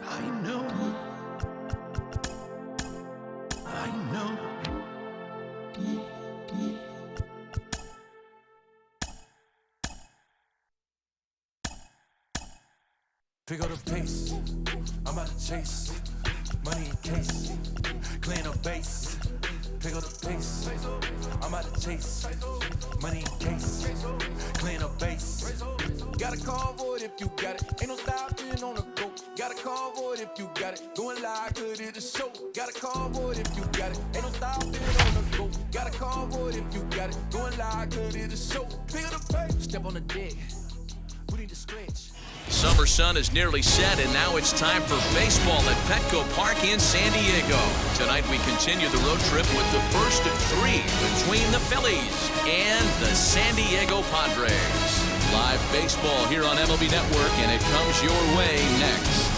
I know. Pick up the pace. I'm about to chase money in case. Clean up base. Pick up the pace. I'm about to chase money in case. Clean up base. Got a call for it if you got it. Ain't no stopping on the go. Got a call for it if you got it. Going live, good at the show. Got a call for it if you got it. Ain't no stopping on the go. Got a call for it if you got it. Going live, good at the show. Pick up the pace. Step on the deck. We need to stretch. Summer sun is nearly set, and now it's time for baseball at Petco Park in San Diego. Tonight we continue the road trip with the first of three between the Phillies and the San Diego Padres. Live baseball here on MLB Network, and it comes your way next.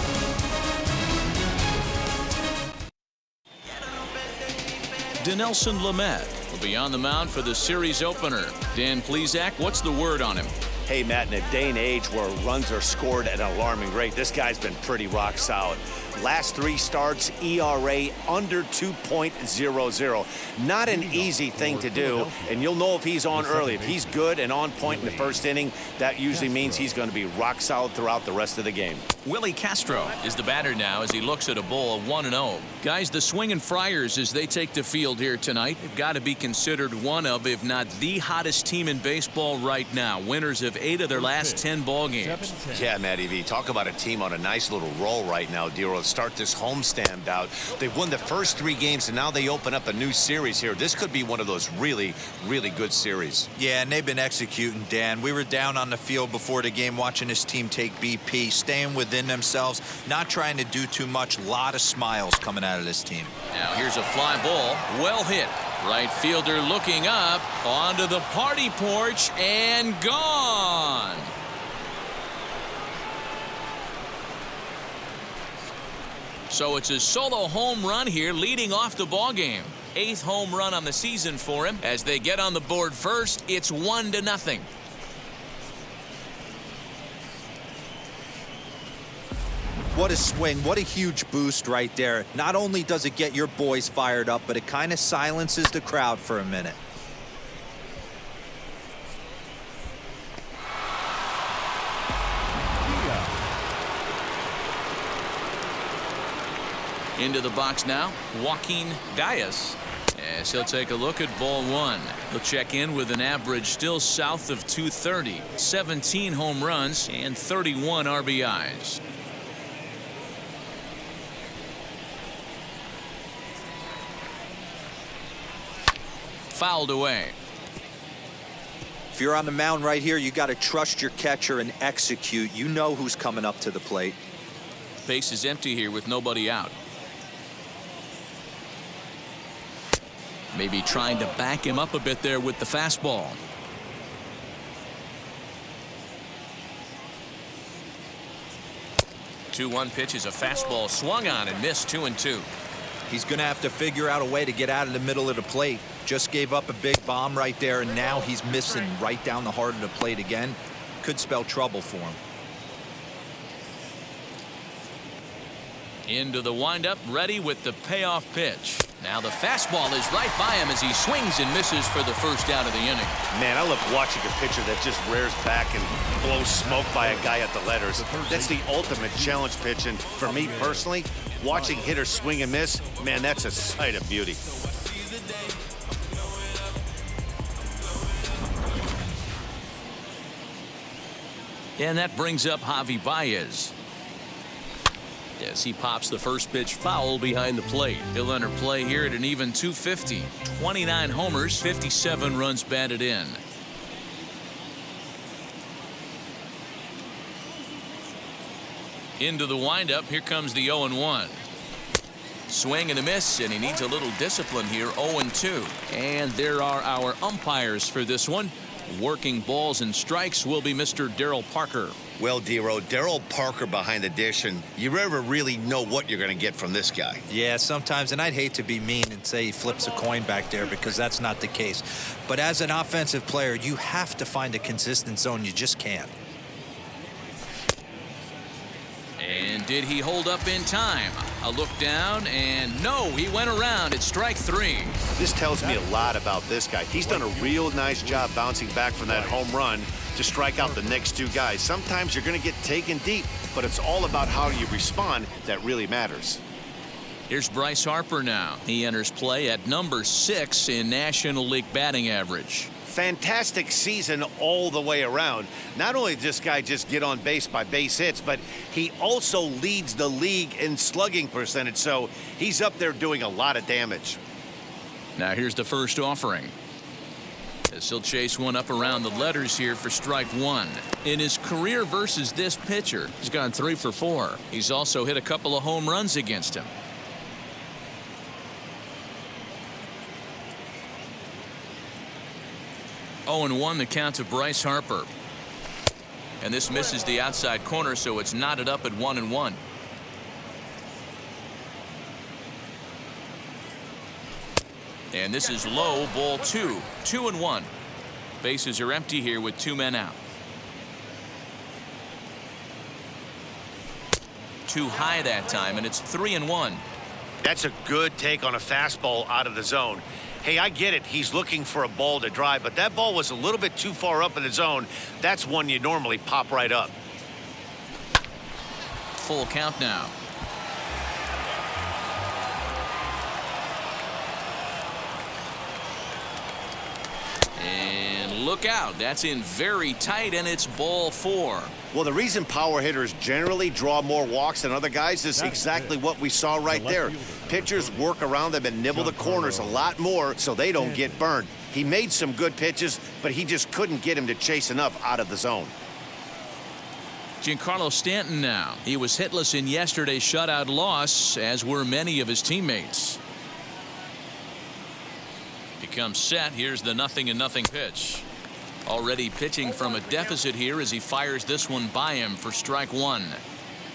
Dinelson Lamet will be on the mound for the series opener. Dan Plesac, what's the word on him? Hey, Matt, in a day and age where runs are scored at an alarming rate, this guy's been pretty rock solid. Last three starts, ERA under 2.00. Not an easy thing to do, and you'll know if he's on early. If he's good and on point in the first inning, that usually means he's going to be rock solid throughout the rest of the game. Willie Castro is the batter now as he looks at a bowl of 1-0. Guys, the Swingin' Friars, as they take the field here tonight, have got to be considered one of, if not the hottest team in baseball right now. Winners of 8 of their last 10 ball games. Yeah, Matt E.V., talk about a team on a nice little roll right now, Dero. Start this homestand out. They've won the first 3 games, and now they open up a new series here. This could be one of those really, really good series. Yeah, and they've been executing, Dan. We were down on the field before the game watching this team take BP, staying within themselves, not trying to do too much. A lot of smiles coming out of this team. Now here's a fly ball, well hit. Right fielder looking up onto the party porch and gone. So it's a solo home run here leading off the ball game. 8th home run on the season for him. As they get on the board first, it's 1-0. What a swing. What a huge boost right there. Not only does it get your boys fired up, but it kind of silences the crowd for a minute. Into the box now, Joaquin Diaz. As he'll take a look at ball 1. He'll check in with an average still south of 230. 17 home runs and 31 RBIs. Fouled away. If you're on the mound right here, you got to trust your catcher and execute. You know who's coming up to the plate. Base is empty here with nobody out. Maybe trying to back him up a bit there with the fastball. Two-one pitch is a fastball swung on and missed. 2-2. He's going to have to figure out a way to get out of the middle of the plate. Just gave up a big bomb right there, and now he's missing right down the heart of the plate again. Could spell trouble for him. Into the windup, ready with the payoff pitch. Now the fastball is right by him as he swings and misses for the first out of the inning. Man, I love watching a pitcher that just rears back and blows smoke by a guy at the letters. That's the ultimate challenge pitch, and for me personally, watching hitters swing and miss, man, that's a sight of beauty. And that brings up Javi Baez. As he pops the first pitch foul behind the plate. He'll enter play here at an even 250. 29 homers, 57 runs batted in. Into the windup, here comes the 0-1. Swing and a miss, and he needs a little discipline here. 0-2. And there are our umpires for this one. Working balls and strikes will be Mr. Daryl Parker. Well, Dero, Daryl Parker behind the dish, and you never really know what you're going to get from this guy. Yeah, sometimes, and I'd hate to be mean and say he flips a coin back there because that's not the case. But as an offensive player, you have to find a consistent zone. You just can't. And did he hold up in time? A look down, and no, he went around. It's strike 3. This tells me a lot about this guy. He's done a real nice job bouncing back from that home run to strike out the next 2 guys. Sometimes you're going to get taken deep, but it's all about how you respond that really matters. Here's Bryce Harper now. He enters play at number 6 in National League batting average. Fantastic season all the way around. Not only did this guy just get on base by base hits, but he also leads the league in slugging percentage, so he's up there doing a lot of damage. Now here's the first offering. As he'll chase one up around the letters here for strike 1. In his career versus this pitcher, he's gone 3 for 4. He's also hit a couple of home runs against him. 0-1 the count to Bryce Harper. And this misses the outside corner, so it's knotted up at 1-1. And this is low, ball 2. 2-1. Bases are empty here with 2 men out. Too high that time, and it's 3-1. That's a good take on a fastball out of the zone. Hey, I get it. He's looking for a ball to drive, but that ball was a little bit too far up in the zone. That's one you normally pop right up. Full count now. And look out. That's in very tight, and it's ball 4. Well, the reason power hitters generally draw more walks than other guys is exactly what we saw right there. Pitchers work around them and nibble the corners a lot more so they don't get burned. He made some good pitches, but he just couldn't get him to chase enough out of the zone. Giancarlo Stanton now. He was hitless in yesterday's shutout loss, as were many of his teammates. He comes set. Here's the 0-0 pitch. Already pitching from a deficit here as he fires this one by him for strike 1.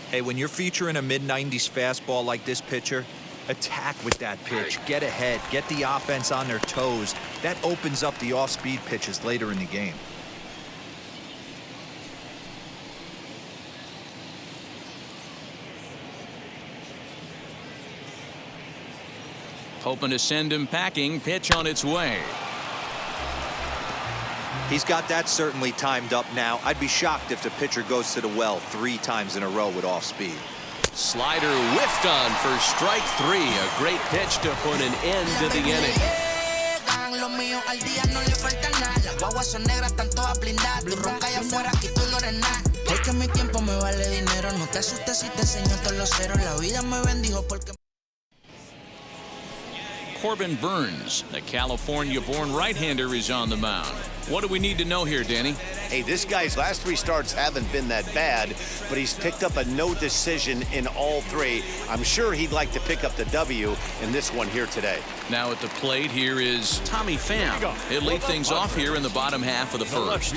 Hey, when you're featuring a mid-90s fastball like this pitcher, attack with that pitch. Get ahead. Get the offense on their toes. That opens up the off-speed pitches later in the game. Hoping to send him packing. Pitch on its way. He's got that certainly timed up now. I'd be shocked if the pitcher goes to the well 3 times in a row with off speed. Slider whiffed on for strike 3. A great pitch to put an end to the inning. Corbin Burnes, the California-born right-hander, is on the mound. What do we need to know here, Danny? Hey, this guy's last 3 starts haven't been that bad, but he's picked up a no decision in all 3. I'm sure he'd like to pick up the W in this one here today. Now at the plate here is Tommy Pham. He'll lead things off here in the bottom half of the first.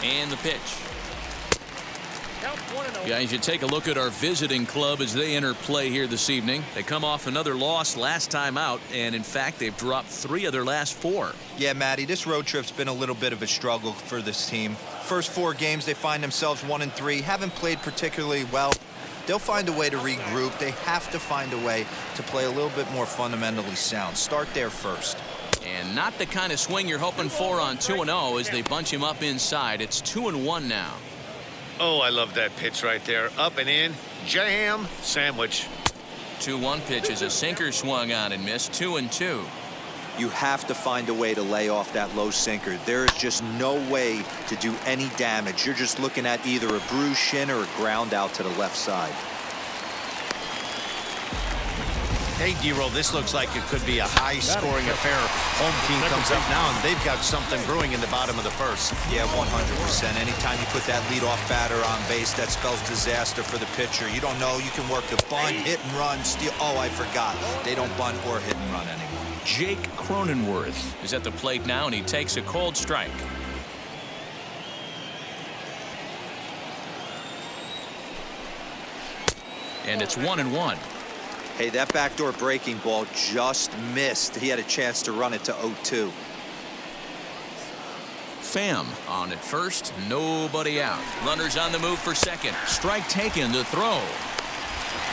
And the pitch. Guys, you take a look at our visiting club as they enter play here this evening. They come off another loss last time out, and in fact, they've dropped 3 of their last 4. Yeah, Matty, this road trip's been a little bit of a struggle for this team. First 4 games, they find themselves 1-3, haven't played particularly well. They'll find a way to regroup. They have to find a way to play a little bit more fundamentally sound. Start there first. And not the kind of swing you're hoping for on 2-0 as they bunch him up inside. It's 2-1 now. Oh, I love that pitch right there. Up and in. Jam sandwich. 2-1 pitch is a sinker swung on and missed. 2-2. You have to find a way to lay off that low sinker. There is just no way to do any damage. You're just looking at either a bruised shin or a ground out to the left side. Hey, D-Roll, this looks like it could be a high-scoring affair. Home team comes up now, and they've got something brewing in the bottom of the first. Yeah, 100%. Anytime you put that leadoff batter on base, that spells disaster for the pitcher. You don't know. You can work the bunt, hit and run, steal. Oh, I forgot. They don't bunt or hit and run anymore. Jake Cronenworth is at the plate now, and he takes a cold strike. And it's 1-1. Hey, that backdoor breaking ball just missed. He had a chance to run it to 0-2. Pham on at first, nobody out. Runners on the move for second. Strike taken to throw.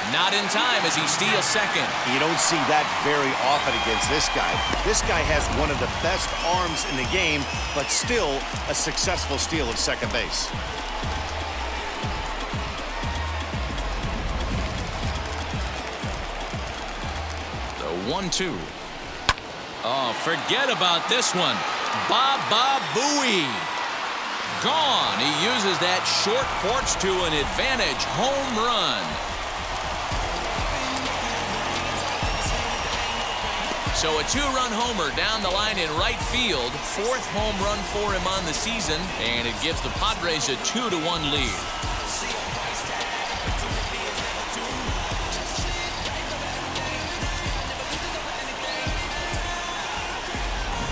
Not in time as he steals second. You don't see that very often against this guy. This guy has one of the best arms in the game, but still a successful steal of second base. The 1-2. Oh, forget about this one. Baba Booey. Gone. He uses that short porch to an advantage home run. So a two-run homer down the line in right field. Fourth home run for him on the season, and it gives the Padres a 2-1 lead.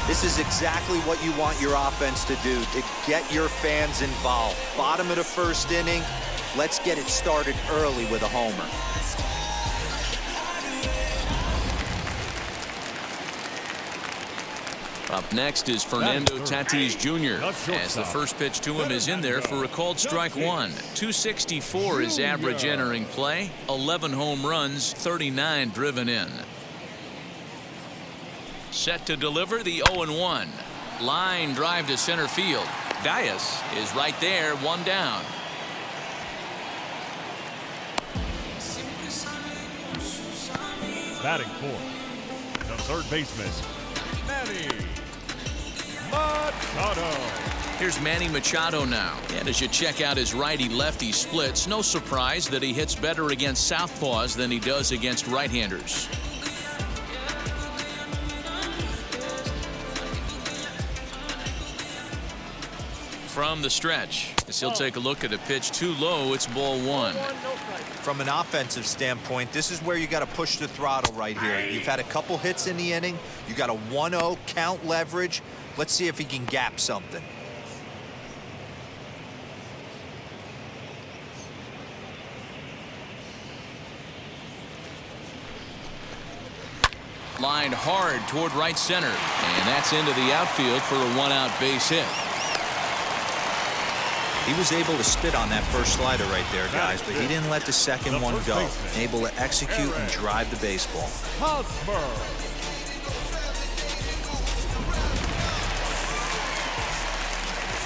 This is exactly what you want your offense to do, to get your fans involved. Bottom of the first inning, let's get it started early with a homer. Up next is Fernando Tatis Jr. as the first pitch to him is in there for a called strike one. 264 is average entering play. 11 home runs, 39 driven in. Set to deliver the 0-1. Line drive to center field. Dias is right there, one down. Batting fourth, the third baseman, Manny Machado. Here's Manny Machado now. And as you check out his righty-lefty splits, no surprise that he hits better against southpaws than he does against right-handers. From the stretch, as he'll take a look at a pitch too low, it's ball one. From an offensive standpoint, this is where you got to push the throttle right here. You've had a couple hits in the inning. You got a 1-0 count leverage. Let's see if he can gap something. Lined hard toward right center, and that's into the outfield for a one-out base hit. He was able to spit on that first slider right there, guys, but he didn't let the second one go. Able to execute and drive the baseball.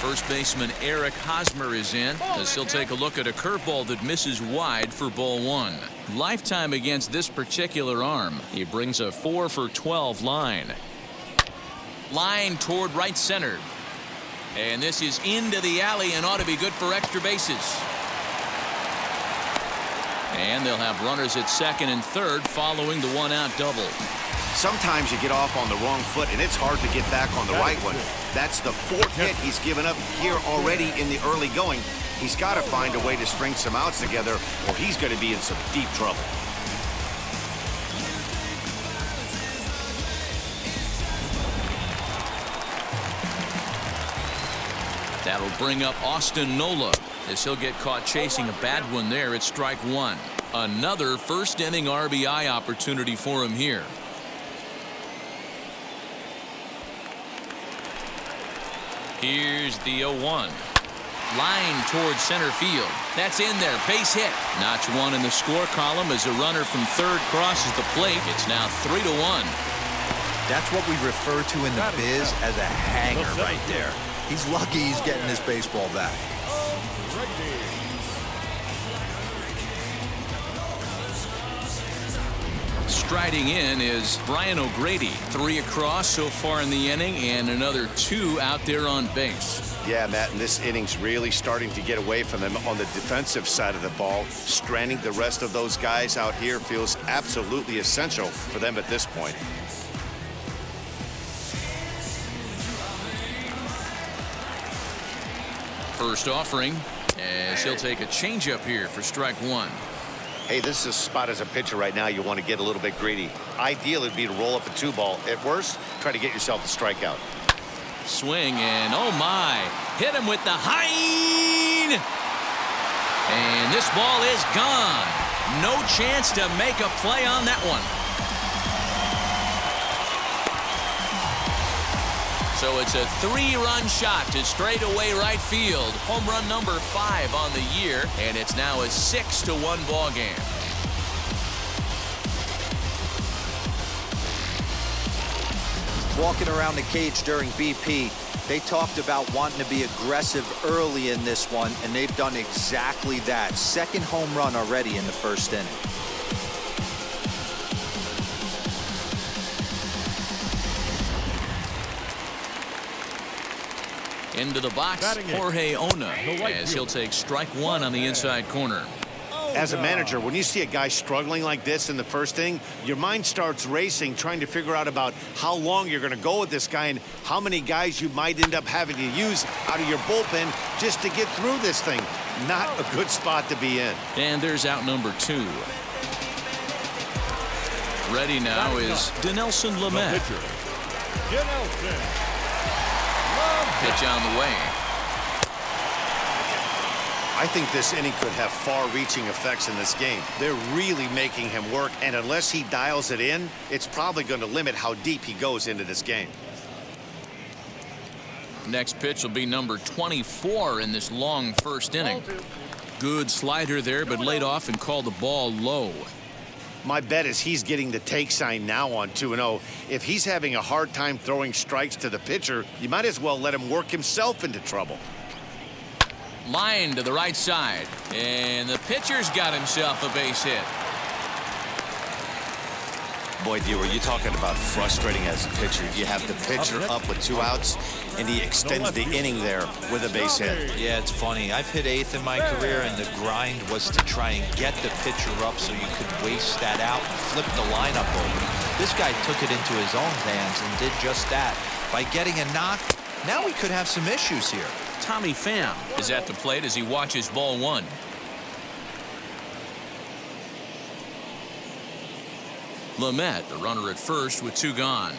First baseman Eric Hosmer is in as he'll take a look at a curveball that misses wide for ball one. Lifetime against this particular arm. He brings a 4 for 12 line. Line toward right center. And this is into the alley and ought to be good for extra bases. And they'll have runners at second and third following the one-out double. Sometimes you get off on the wrong foot, and it's hard to get back on the right one. That's the fourth hit he's given up here already in the early going. He's got to find a way to string some outs together, or he's going to be in some deep trouble. That'll bring up Austin Nola as he'll get caught chasing a bad one there at strike one. Another first inning RBI opportunity for him here. Here's the 0-1. Line towards center field. That's in there. Base hit. Notch one in the score column as a runner from third crosses the plate. It's now 3-1. That's what we refer to in the biz as a hanger right there. He's lucky he's getting his baseball back. Striding in is Brian O'Grady. 3 across so far in the inning and another 2 out there on base. Yeah, Matt, and this inning's really starting to get away from them on the defensive side of the ball. Stranding the rest of those guys out here feels absolutely essential for them at this point. First offering as he'll take a changeup here for strike one. Hey, this is a spot as a pitcher right now you want to get a little bit greedy. Ideal would be to roll up a 2-ball. At worst, try to get yourself a strikeout. Swing and oh my, hit him with the high. And this ball is gone. No chance to make a play on that one. So it's a 3-run shot to straightaway right field. Home run number 5 on the year, and it's now a 6-1 ball game. Walking around the cage during BP, they talked about wanting to be aggressive early in this one, and they've done exactly that. Second home run already in the first inning. Into the box, Jorge Ona, as he'll take strike 1 on the inside corner. As a manager, when you see a guy struggling like this in the first inning, your mind starts racing, trying to figure out about how long you're going to go with this guy and how many guys you might end up having to use out of your bullpen just to get through this thing. Not a good spot to be in. And there's out number 2. Ready now is Dinelson Lamet. Pitch on the way. I think this inning could have far-reaching effects in this game. They're really making him work, and unless he dials it in, it's probably going to limit how deep he goes into this game. Next pitch will be number 24 in this long first inning. Good slider there, but laid off and called the ball low. My bet is he's getting the take sign now on 2-0. If he's having a hard time throwing strikes to the pitcher, you might as well let him work himself into trouble. Line to the right side, and the pitcher's got himself a base hit. Boy, Dewar, you're talking about frustrating as a pitcher. You have the pitcher up with 2 outs, and he extends the inning there with a base hit. Yeah, it's funny. I've hit 8th in my career, and the grind was to try and get the pitcher up so you could waste that out and flip the lineup over. This guy took it into his own hands and did just that. By getting a knock, now we could have some issues here. Tommy Pham is at the plate as he watches ball 1. Lamet, the runner at first with 2 gone.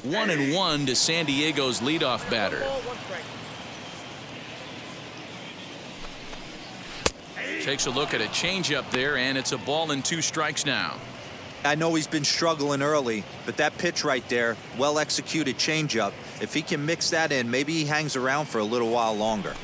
1-1 to San Diego's leadoff batter. Takes a look at a changeup there, and it's a ball and 2 strikes now. I know he's been struggling early, but that pitch right there, well-executed changeup, if he can mix that in, maybe he hangs around for a little while longer.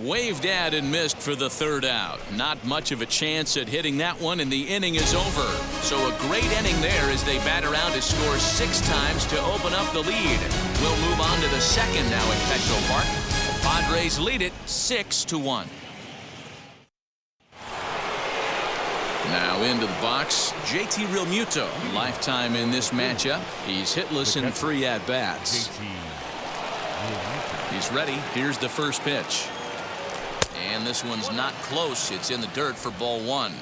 Waved at and missed for the 3rd out. Not much of a chance at hitting that one, and the inning is over. So a great inning there as they bat around to score 6 times to open up the lead. We'll move on to the 2nd now at Petco Park. The Padres lead it 6-1. Now into the box, JT Realmuto, lifetime in this matchup. He's hitless in 3 at-bats. He's ready. Here's the first pitch. And this one's not close. It's in the dirt for ball 1.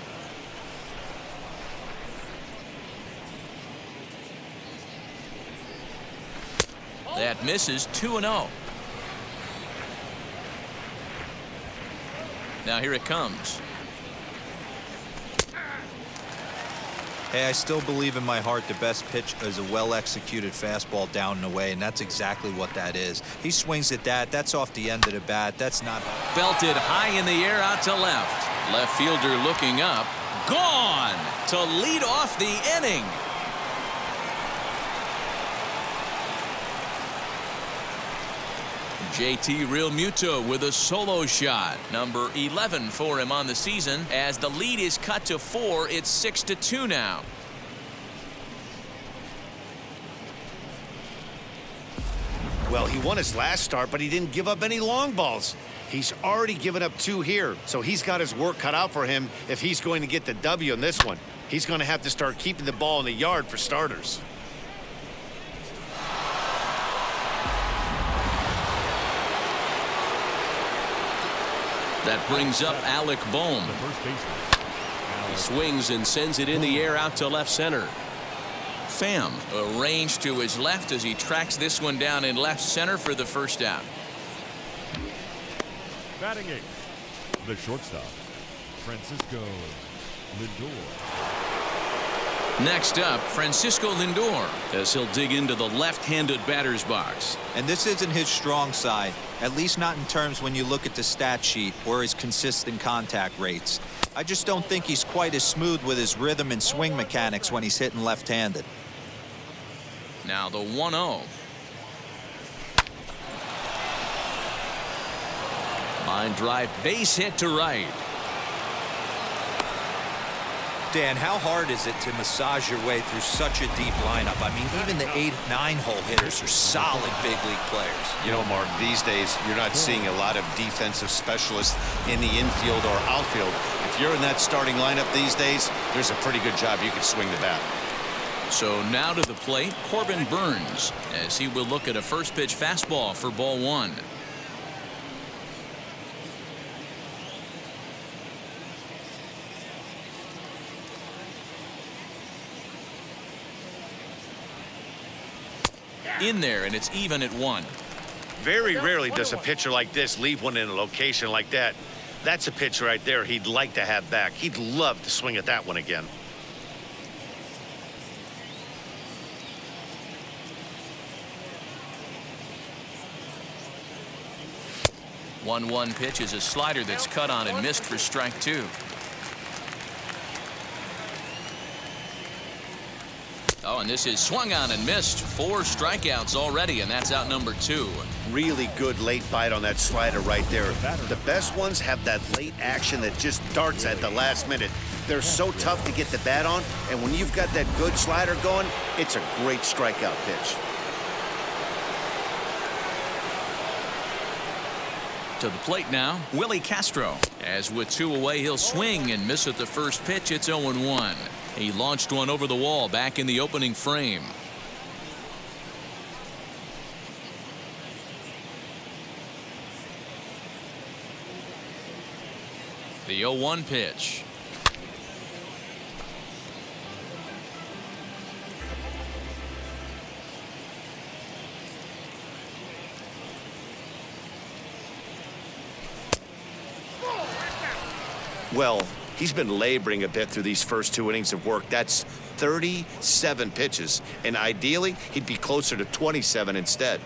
That misses. 2-0. Now here it comes. Hey, I still believe in my heart the best pitch is a well-executed fastball down and away, and that's exactly what that is. He swings at that. That's off the end of the bat. That's not... Belted high in the air out to left. Left fielder looking up. Gone to lead off the inning. JT Realmuto with a solo shot. Number 11 for him on the season. As the lead is cut to 4, it's 6-2 now. Well, he won his last start, but he didn't give up any long balls. He's already given up 2 here, so he's got his work cut out for him if he's going to get the W in this one. He's going to have to start keeping the ball in the yard for starters. That brings up Alec Bohm. He swings and sends it in the air out to left center. Pham arranged to his left as he tracks this one down in left center for the first out. Batting 8th, the shortstop, Francisco Lindor. Next up, Francisco Lindor, as he'll dig into the left-handed batter's box. And this isn't his strong side, at least not in terms when you look at the stat sheet or his consistent contact rates. I just don't think he's quite as smooth with his rhythm and swing mechanics when he's hitting left-handed. Now the 1-0. Line drive, base hit to right. Dan, how hard is it to massage your way through such a deep lineup? I mean, even the 8, 9-hole hitters are solid big league players. You know, Mark, these days you're not seeing a lot of defensive specialists in the infield or outfield. If you're in that starting lineup these days, there's a pretty good job you can swing the bat. So now to the plate, Corbin Burnes, as he will look at a first pitch fastball for ball 1. In there, and it's even at 1. Very rarely does a pitcher like this leave one in a location like that. That's a pitch right there he'd like to have back. He'd love to swing at that one again. One pitch is a slider that's cut on and missed for strike 2. Oh, and this is swung on and missed. 4 strikeouts already, and that's out number 2. Really good late bite on that slider right there. The best ones have that late action that just darts at the last minute. They're so tough to get the bat on, and when you've got that good slider going, it's a great strikeout pitch. To the plate now, Willie Castro. As with 2 away, he'll swing and miss at the first pitch. It's 0-1. He launched one over the wall back in the opening frame. The 0-1 pitch. Well, he's been laboring a bit through these first 2 innings of work. That's 37 pitches, and ideally he'd be closer to 27 instead.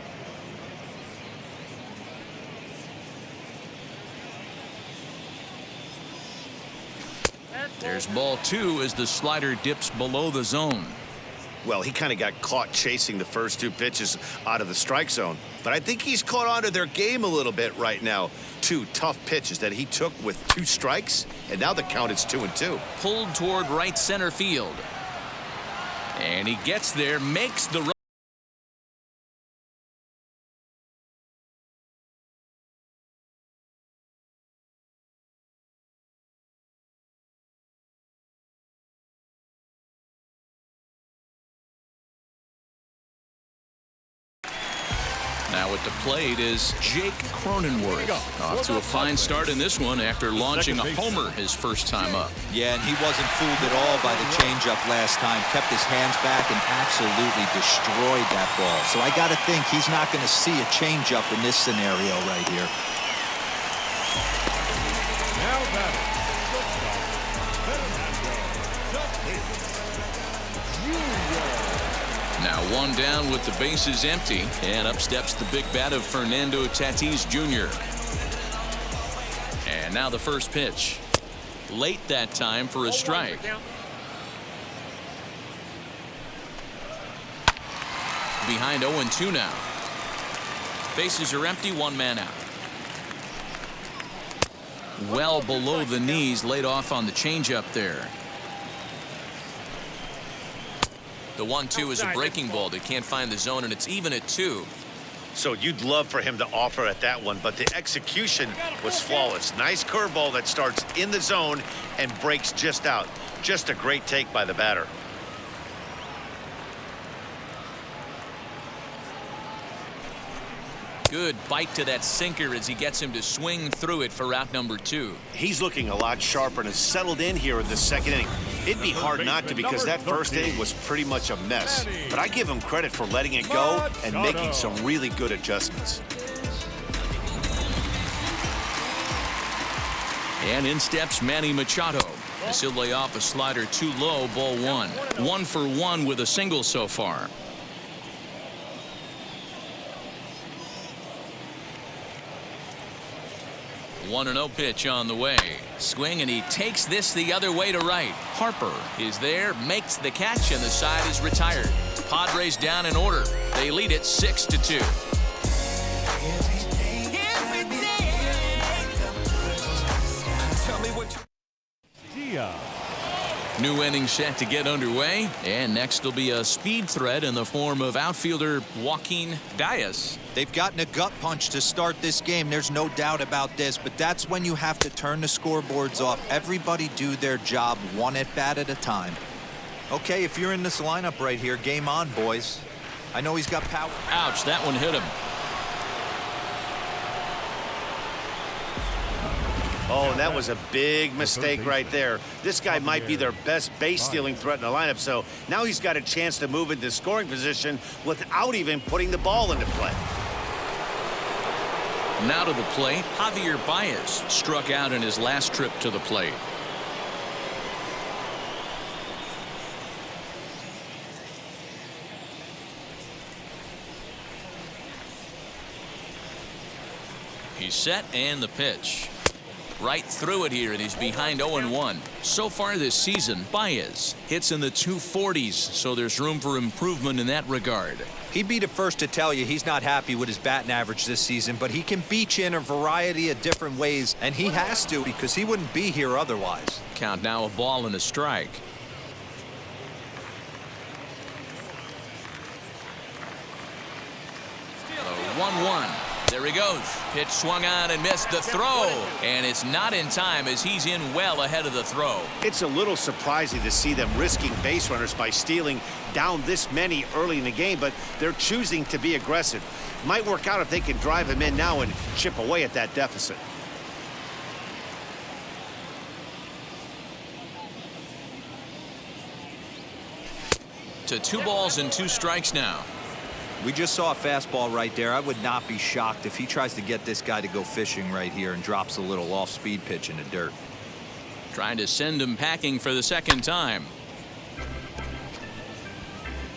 There's ball 2 as the slider dips below the zone. Well, he kind of got caught chasing the first 2 pitches out of the strike zone, but I think he's caught on to their game a little bit right now. 2 tough pitches that he took with 2 strikes, and now the count is 2-2. Pulled toward right center field. And he gets there, makes the run. Now at the plate is Jake Cronenworth. Off to a fine start in this one after launching a homer his first time up. Yeah, and he wasn't fooled at all by the changeup last time. Kept his hands back and absolutely destroyed that ball. So I got to think he's not going to see a changeup in this scenario right here. Now batting. Now 1 down with the bases empty, and up steps the big bat of Fernando Tatis Jr. And now the first pitch. Late that time for a strike. Behind 0-2 now. Bases are empty, 1 man out. Well below the knees, laid off on the changeup there. The 1-2 is a breaking ball that can't find the zone, and it's even at 2. So you'd love for him to offer at that one, but the execution was flawless. Nice curveball that starts in the zone and breaks just out. Just a great take by the batter. Good bite to that sinker as he gets him to swing through it for out number 2. He's looking a lot sharper and has settled in here in the second inning. It'd be hard not to because that first inning was pretty much a mess. But I give him credit for letting it go and making some really good adjustments. And in steps Manny Machado as he'll lay off a slider too low, ball 1. 1 for 1 with a single so far. One 1-0 pitch on the way. Swing, and he takes this the other way to right. Harper is there, makes the catch, and the side is retired. Padres down in order. They lead it 6-2. New inning set to get underway, and next will be a speed threat in the form of outfielder Joaquin Diaz. They've gotten a gut punch to start this game. There's no doubt about this, but that's when you have to turn the scoreboards off. Everybody do their job one at bat at a time. Okay, if you're in this lineup right here, game on, boys. I know he's got power. Ouch, that one hit him. Oh, and that was a big mistake right there. This guy might be their best base stealing threat in the lineup, so now he's got a chance to move into scoring position without even putting the ball into play. Now to the plate, Javier Baez struck out in his last trip to the plate. He's set, and the pitch. Right through it here, and he's behind 0-1. So far this season, Baez hits in the 240s, so there's room for improvement in that regard. He'd be the first to tell you he's not happy with his batting average this season, but he can beat you in a variety of different ways, and he has to because he wouldn't be here otherwise. Count now, a ball and a strike. The 1-1. There he goes. Pitch swung on and missed the throw. And it's not in time as he's in well ahead of the throw. It's a little surprising to see them risking base runners by stealing down this many early in the game, but they're choosing to be aggressive. Might work out if they can drive him in now and chip away at that deficit. To 2 balls and 2 strikes now. We just saw a fastball right there. I would not be shocked if he tries to get this guy to go fishing right here and drops a little off-speed pitch in the dirt. Trying to send him packing for the second time.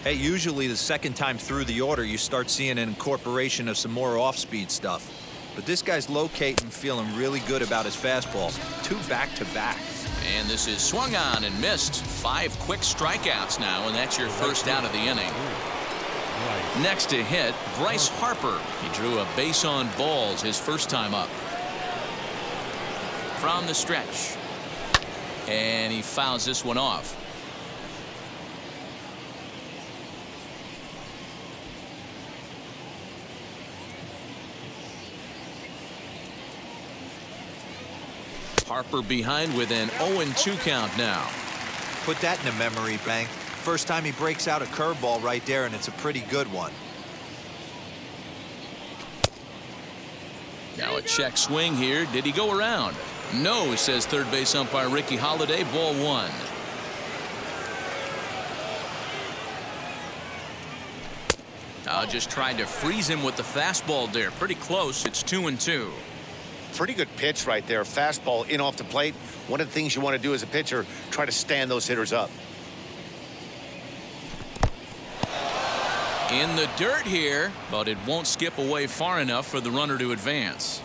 Hey, usually the second time through the order, you start seeing an incorporation of some more off-speed stuff. But this guy's locating, feeling really good about his fastball. 2 back-to-back. And this is swung on and missed. 5 quick strikeouts now, and that's your first out of the inning. Next to hit, Bryce Harper. He drew a base on balls his first time up. From the stretch. And he fouls this one off. Harper behind with an 0-2 count now. Put that in a memory bank. First time he breaks out a curveball right there, and it's a pretty good one. Now a check swing here. Did he go around? No, says third base umpire Ricky Holiday. Ball 1. Just tried to freeze him with the fastball there. Pretty close. It's 2-2. Pretty good pitch right there. Fastball in off the plate. One of the things you want to do as a pitcher, try to stand those hitters up. In the dirt here, but it won't skip away far enough for the runner to advance.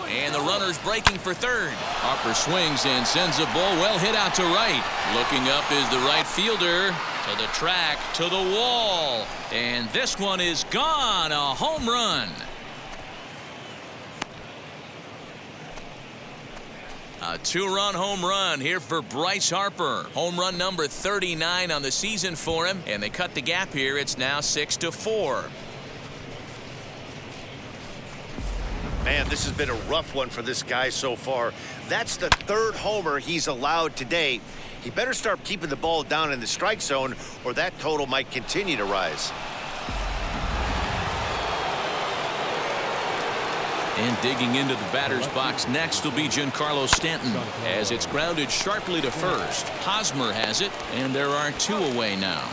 And the runner's breaking for third. Harper swings and sends a ball well hit out to right. Looking up is the right fielder. To the track, to the wall. And this one is gone. A home run. A 2-run home run here for Bryce Harper. Home run number 39 on the season for him, and they cut the gap here. It's now 6-4. Man, this has been a rough one for this guy so far. That's the 3rd homer he's allowed today. He better start keeping the ball down in the strike zone, or that total might continue to rise. And digging into the batter's box next will be Giancarlo Stanton as it's grounded sharply to first. Hosmer has it, and there are 2 away now.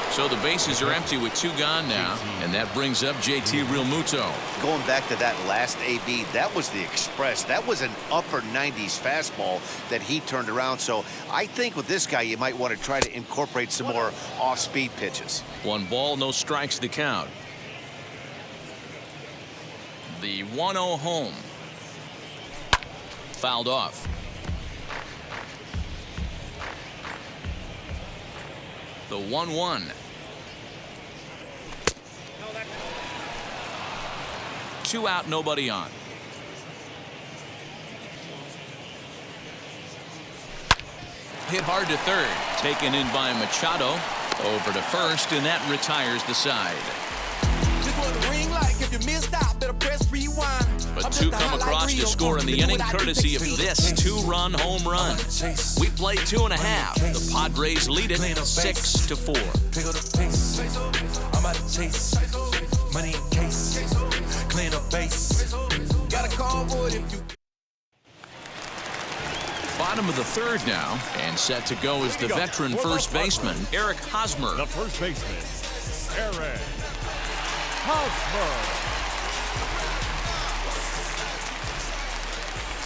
So the bases are empty with 2 gone now, and that brings up JT Realmuto. Going back to that last AB, that was the express. That was an upper 90s fastball that he turned around. So I think with this guy, you might want to try to incorporate some more off-speed pitches. 1 ball, no strikes to count. The 1-0 home. Fouled off. The 1-1. 2 out, nobody on. hit hard to third. Taken in by Machado. Over to first, and that retires the side. But two come across to score in the inning, courtesy of this two-run home run. We played 2.5. The Padres lead it 6-4. Pick up the pace. I'm out to chase. Money in case. Clean up base. Got a call for it if you. Bottom of the third now, and set to go is the veteran first baseman, Eric Hosmer. The first baseman, Eric Hosmer.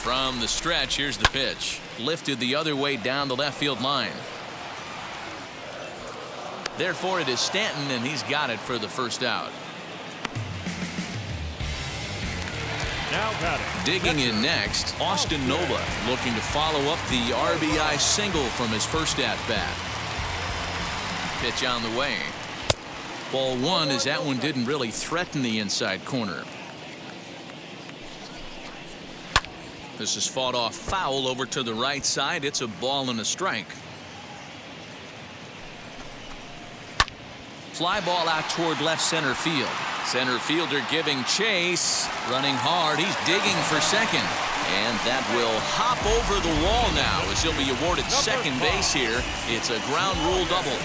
From the stretch, here's the pitch. Lifted the other way down the left field line. Therefore, it is Stanton, and he's got it for the first out. Now batting. Digging in next, Austin Nola, looking to follow up the RBI single from his first at-bat. Pitch on the way. Ball one, as that one didn't really threaten the inside corner. This is fought off foul over to the right side. It's a ball and a strike. Fly ball out toward left center field. Center fielder giving chase. Running hard. He's digging for second. And that will hop over the wall now as he'll be awarded second base here. It's a ground rule double.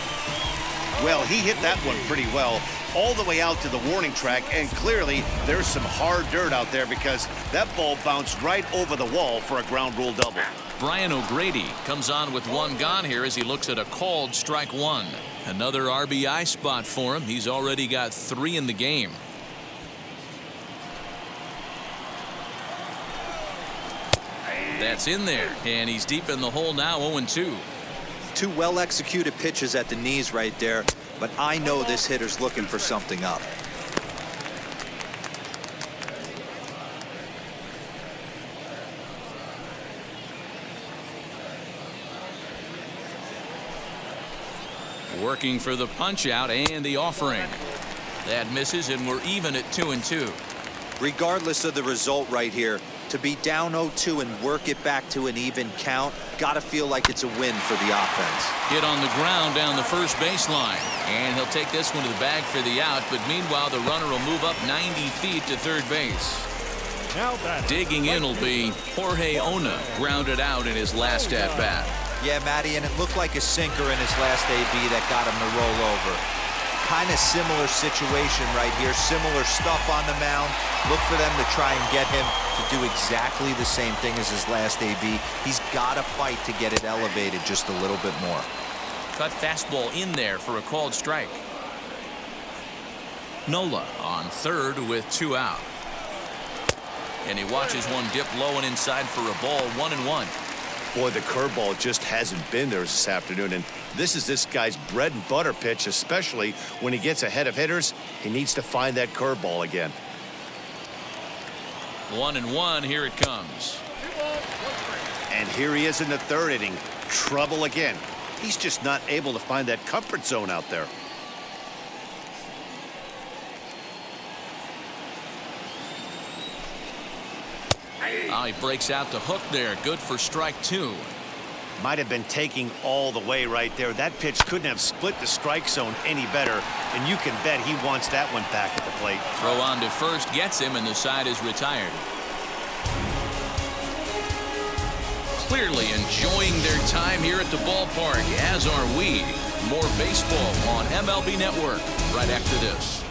Well, he hit that one pretty well all the way out to the warning track, and clearly there's some hard dirt out there because that ball bounced right over the wall for a ground rule double. Brian O'Grady comes on with one gone here as he looks at a called strike one. Another RBI spot for him. He's already got 3 in the game. That's in there, and he's deep in the hole now, 0-2. Two well-executed pitches at the knees right there, but I know this hitter's looking for something up. Working for the punch out and the offering. That misses, and we're even at 2-2. Regardless of the result right here, to be down 0-2 and work it back to an even count, gotta feel like it's a win for the offense. Hit on the ground down the first baseline, and he'll take this one to the bag for the out, but meanwhile the runner will move up 90 feet to third base. Now batting. Digging in will be Jorge Ona, grounded out in his last at bat. Yeah, Matty, and it looked like a sinker in his last AB that got him to roll over. Kind of similar situation right here. Similar stuff on the mound. Look for them to try and get him to do exactly the same thing as his last AB. He's got to fight to get it elevated just a little bit more. Cut fastball in there for a called strike. Nola on third with 2 out. And he watches one dip low and inside for a ball, 1-1. Boy, the curveball just hasn't been there this afternoon, and this is this guy's bread and butter pitch, especially when he gets ahead of hitters. He needs to find that curveball again. 1-1, here it comes. And here he is in the third inning. Trouble again. He's just not able to find that comfort zone out there. Oh, he breaks out the hook there. Good for strike 2. Might have been taking all the way right there. That pitch couldn't have split the strike zone any better, and you can bet he wants that one back at the plate. Throw on to first gets him, and the side is retired. Clearly enjoying their time here at the ballpark, as are we. More baseball on MLB Network right after this.